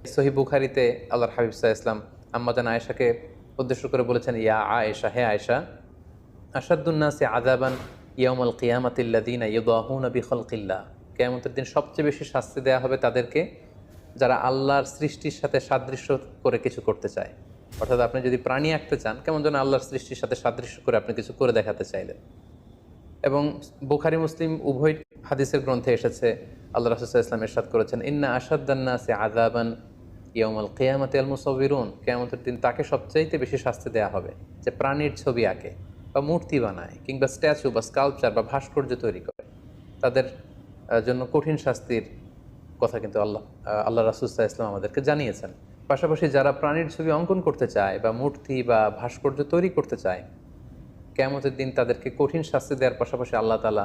সহিহ বুখারীতে আল্লাহর হাবিব সাল্লাল্লাহু আলাইহি ওয়াসাল্লাম আম্মা জান আয়েশাকে উদ্দেশ্য করে বলেছেন, ইয়া আয়েশা, হে আয়েশা, আশাদ্দুন নাসি আযাবান ইয়াউমাল কিয়ামাতি আল্লাযীনা ইউদাহুনা বিখালকিল্লাহ। কিয়ামতের দিন সবচেয়ে বেশি শাস্তি দেয়া হবে তাদেরকে যারা আল্লাহর সৃষ্টির সাথে সাদৃশ্য করে কিছু করতে চায়। অর্থাৎ আপনি যদি প্রাণী আঁকতে চান, কেমন যেন আল্লাহর সৃষ্টির সাথে সাদৃশ্য করে আপনি কিছু করে দেখাতে চাইলেন। এবং বুখারী মুসলিম উভয় হাদিসের গ্রন্থে এসেছে, আল্লাহ রাসূল সাল্লাল্লাহু আলাইহি ওয়াসাল্লাম ইরশাদ করেছেন, ইন্না আশাদ্দান নাসি আযাবান ইয়াউমাল কিয়ামাতি আল মুসাউবিরুন। কিয়ামতের দিন তাকে সবচাইতে বেশি শাস্তি দেয়া হবে যে প্রাণীর ছবি আঁকে বা মূর্তি বানায় কিংবা স্ট্যাচু বা স্কাল্পচার বা ভাস্কর্য তৈরি করে। তাদের জন্য কঠিন শাস্তির কথা কিন্তু আল্লাহ রাসূল সাল্লাল্লাহু আলাইহি ওয়াসাল্লাম আমাদেরকে জানিয়েছেন। পাশাপাশি যারা প্রাণীর ছবি অঙ্কন করতে চায় বা মূর্তি বা ভাস্কর্য তৈরি করতে চায়, কিয়ামতের দিন তাদেরকে কঠিন শাস্তি দেওয়ার পাশাপাশি আল্লাহ তাআলা